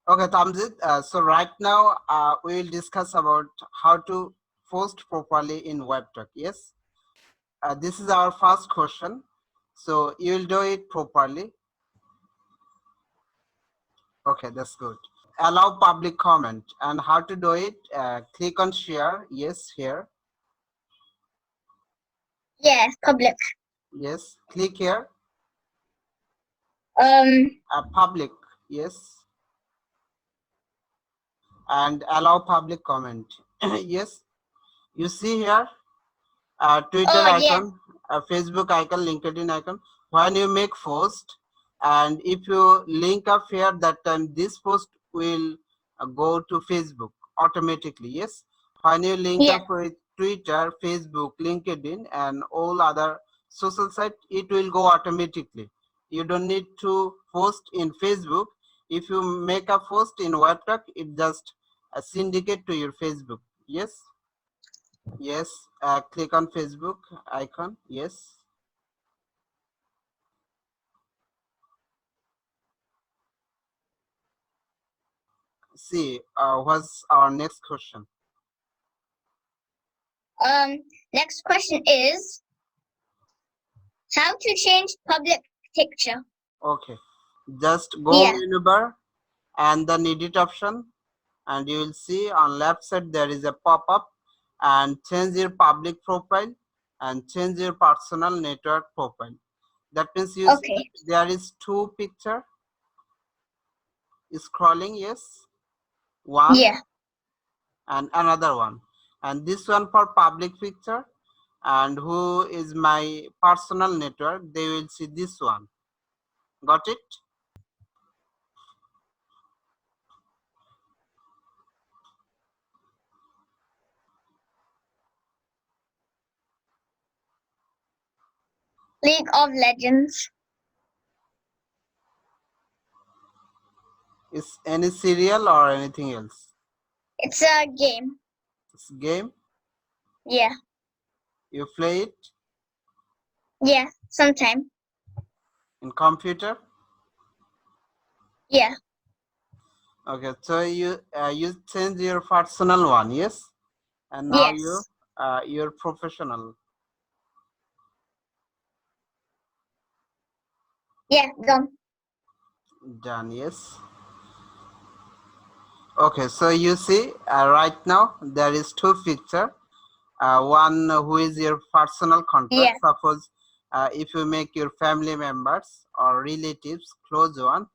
Okay, Tamzid. So right now we will discuss about how to post properly in WebTalk. Yes, this is our first question. So you will do it properly. Okay, that's good. Allow public comment and how to do it. Click on share. Yes, here. Yes, public. Yes, click here. Public. Yes, and allow public comment. Yes, you see here. Twitter Oh, icon, Facebook icon, LinkedIn icon. When you make post, and if you link up here, that time this post will go to Facebook automatically. Yes, when you link yeah. up with Twitter, Facebook, LinkedIn, and all other social site, it will go automatically. You don't need to post in Facebook. If you make a post in WebTalk, it just syndicate to your Facebook. Yes. Yes, click on Facebook icon. Yes. See, what's our next question? Next question is how to change public picture. Okay, just go Yeah. menu bar and then edit option, and you will see on left side there is a pop-up, and change your public profile and change your personal network profile. That means you Okay. see there is two picture scrolling. Yes, one Yeah. and another one, and this one for public picture, and who is my personal network, they will see this one. Got it? League of Legends. Is any serial or anything else? It's a game. It's game. Yeah. You play it Yeah. Sometime. in computer. Yeah. Okay, so you change your personal one. Yes, and now you Yes. you're professional. Yeah. Done. Done. Yes. Okay, so you see right now there is two picture. One who is your personal contact. Yeah. Suppose if you make your family members or relatives close one,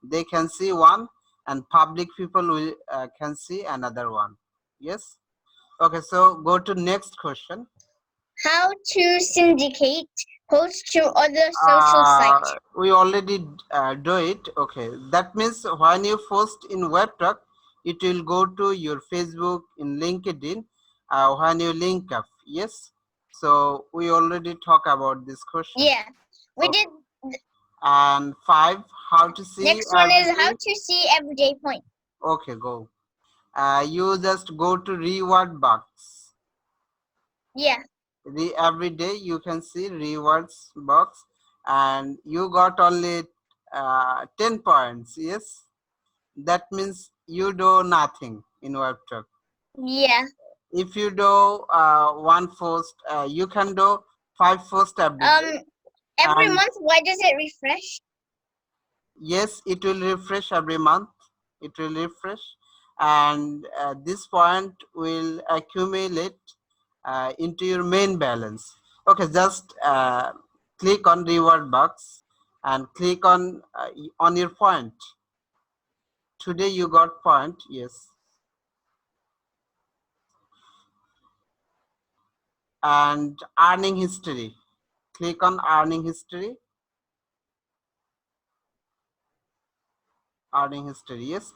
they can see one, and public people will can see another one. Yes. Okay, so go to next question. How to syndicate posts to other social sites. We already do it. Okay, that means when you post in WebTalk, it will go to your Facebook, in LinkedIn, when you link up. Yes. So we already talk about this question. Yeah. We Okay. did. And 5, how to see Next one every is how day. to see everyday point. Okay, go. You just go to reward box. Yeah. Every day you can see rewards box, and you got only 10 points. Yes, that means you do nothing in WebTalk. Yeah. If you do one post, you can do 5 posts every day. Every And month, why does it refresh? yes, it will refresh every month. It will refresh, and this point will accumulate into your main balance. Okay, just click on reward box and click on your point. Today you got point. Yes, and earning history. Click on earning history. Earning history. Yes,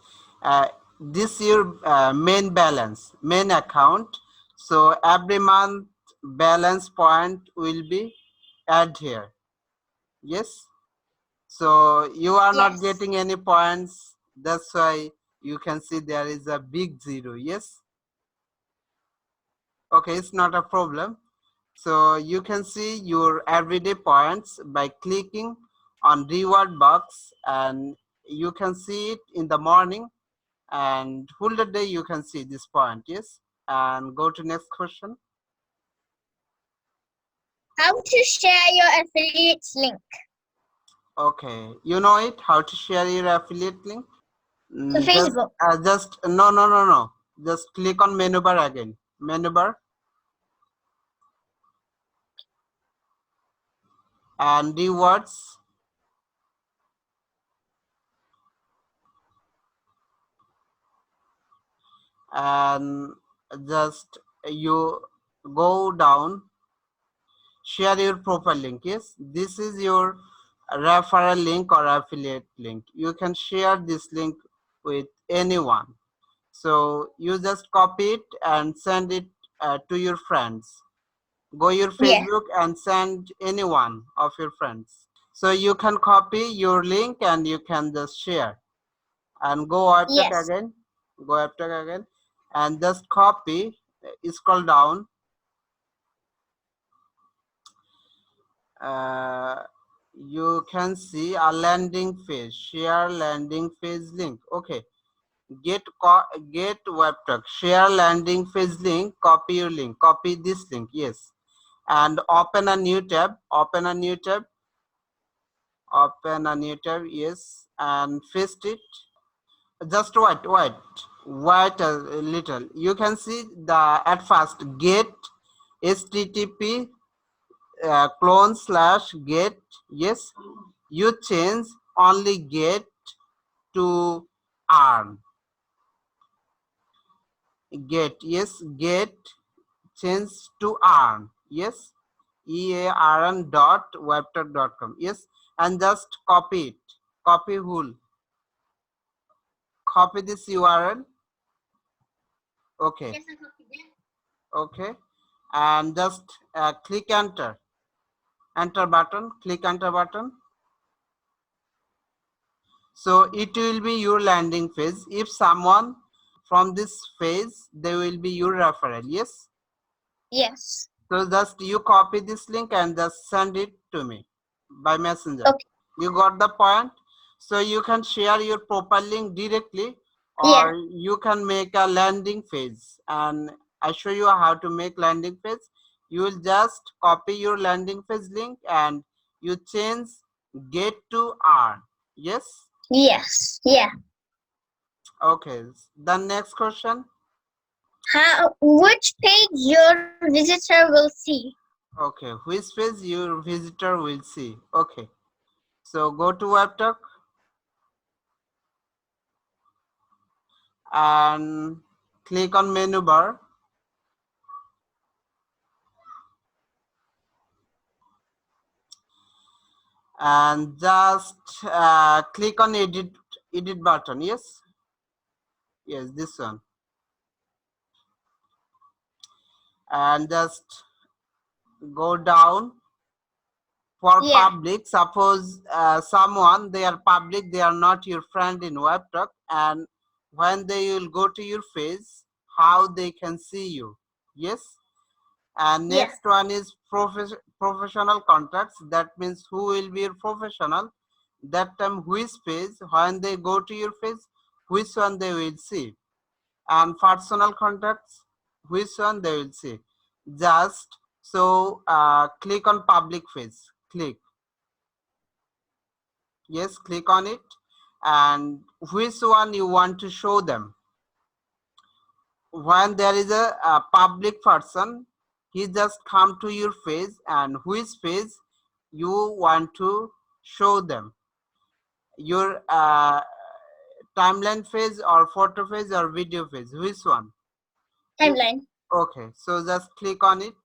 this your main balance, main account. So every month balance point will be add here. Yes, so you are not Yes. getting any points, that's why you can see there is a big zero. Yes, okay, it's not a problem. So you can see your everyday points by clicking on reward box, and you can see it in the morning and whole the day you can see this point. Yes, and go to next question. How to share your affiliates link Okay, you know it, how to share your affiliate link. to Facebook. Just no. Just click on menu bar again. Menu bar and rewards. And just you go down, share your profile link. Yes, this is your referral link or affiliate link. You can share this link with anyone. So you just copy it and send it to your friends. Go your Yes. Facebook and send anyone of your friends. So you can copy your link and you can just share. And go WebTech Yes. again. Go WebTech again and just copy. Scroll down. You can see a landing page. Share landing page link. Okay. Get WebTech. Share landing page link. Copy your link. Copy this link. Yes. And open a new tab. Open a new tab. Open a new tab. Yes. And paste it. Just wait a little. You can see the at first get http clone/get. Yes, you change only get to earn. Get, yes, get change to earn. Yes, earn.webtech.com. Yes, and just copy it. Copy whole. Copy this URL. Okay. Yes, I copied it. Okay, and just click enter button, click enter button. So it will be your landing page. If someone from this phase, they will be your referral. Yes, Yes. so just you copy this link and just send it to me by messenger. Okay. You got the point? So you can share your profile link directly, Yeah. or you can make a landing page, and I show you how to make landing page. You will just copy your landing page link and you change get to earn. Yes. Yes. Yeah. Okay, the next question. Which page your visitor will see? Okay, which page your visitor will see. Okay, so go to WebTalk and click on menu bar and just click on edit button. Yes, this one, and just go down for Yeah. public. Suppose someone, they are public, they are not your friend in WebTalk, and when they will go to your face, how they can see you. Yes. And Yeah. next one is professional contacts. That means who will be your professional. That time which page, when they go to your face, which one they will see. And personal contacts, which one they will see. Just so click on public page. Click. Yes, click on it. And which one you want to show them. When there is a public person, he just come to your face, and which face you want to show them, your timeline phase or photo phase or video phase, which one? Timeline. Okay, so just click on it.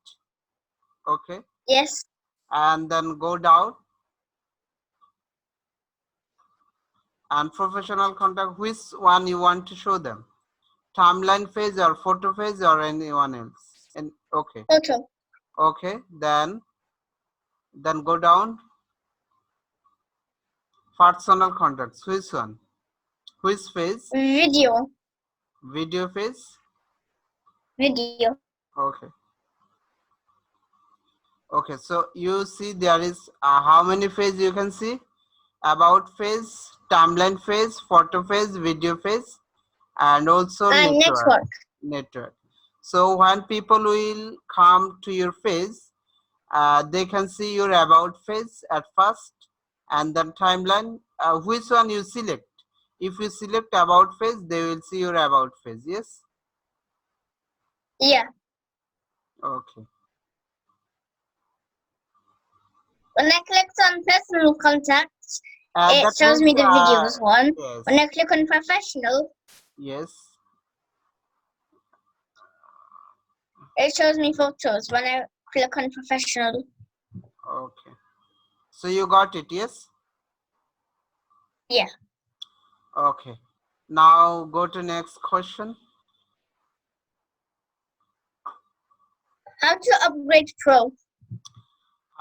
Okay, Yes. and then go down and professional contact, which one you want to show them, timeline phase or photo phase or anyone else. And okay, Photo. okay, then go down. Personal contacts, which one? Which phase? Video. Video phase? Video. Okay. Okay, so you see there is how many phase you can see? About phase, timeline phase, photo phase, video phase, and also And network. So when people will come to your page, they can see your about page at first, and then timeline. Which one you select? If you select about page, they will see your about page. Yes. Yeah. Okay. When I click on personal contacts, it That shows means me the videos one. yes. When I click on professional, Yes. it shows me photos. When I click on professional. Okay. So you got it. Yes. Yeah. Okay. Now go to next question. How to upgrade Pro?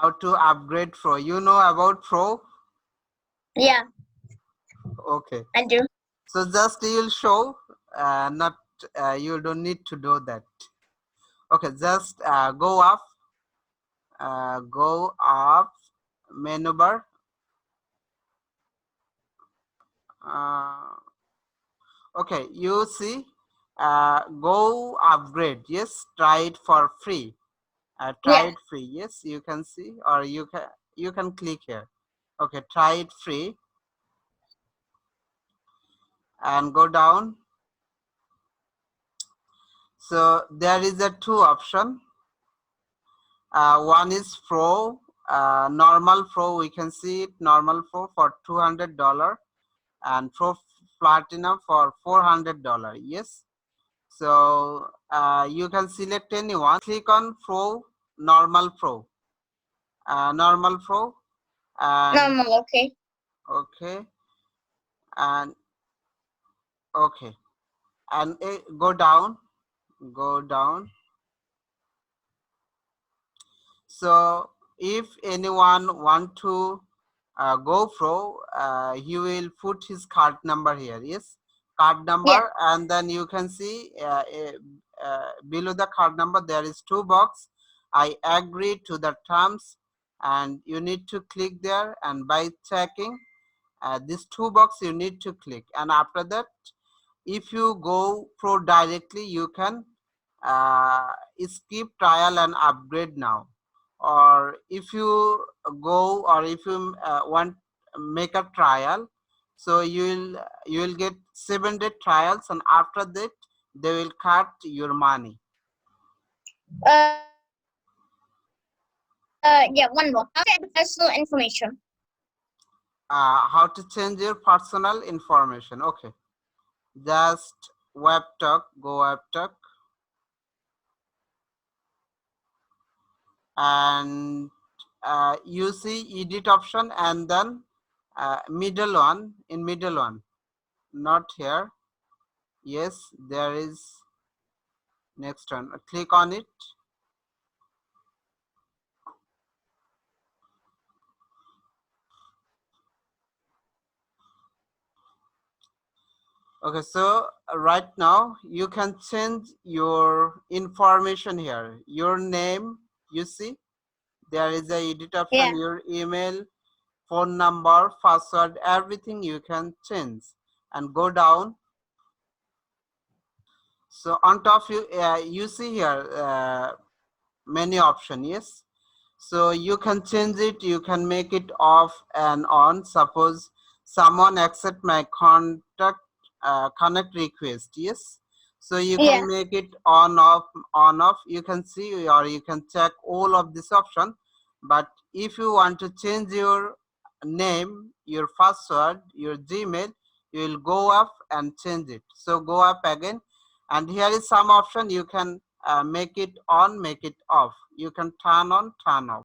How to upgrade Pro? You know about Pro? Yeah, Okay. I do. So just you'll show. Not you don't need to do that. Okay. Just go up. Go up. Menu bar. Okay. You see. Go upgrade. Yes. Try it for free. Try Yeah. it free. Yes, you can see, or you can click here. Okay, try it free and go down. So there is a two option. One is Pro, normal Pro. We can see it normal Pro for $200 and Pro Platinum for $400. Yes. So you can select anyone. Click on Pro, normal Pro, normal Pro, and Normal, okay. okay, and okay, and go down. So if anyone want to go Pro, he will put his card number here. Yes, card number, Yeah. and then you can see below the card number there is two box. I agree to the terms, and you need to click there. And by checking these two box, you need to click. And after that, if you go Pro directly, you can uh, skip trial and upgrade now. Or if you go, or if you want make a trial, so you will get 7 day trials, and after that they will cut your money. Yeah, one more. How to add personal information? How to change your personal information? Okay, just go WebTalk, and you see edit option, and then middle one, not here. Yes, there is next one. Click on it. Okay, so right now you can change your information here. Your name, you see, there is a edit option. Yeah. Your email, phone number, password, everything you can change. And go down. So on top you see here many option. Yes, so you can change it, you can make it off and on. Suppose someone accept my connect request. Yes, so you Yeah. can make it on off. You can see, or you can check all of this option. But if you want to change your name, your password, your Gmail, you will go up and change it. So go up again, and here is some option. You can make it on, make it off. You can turn on, turn off.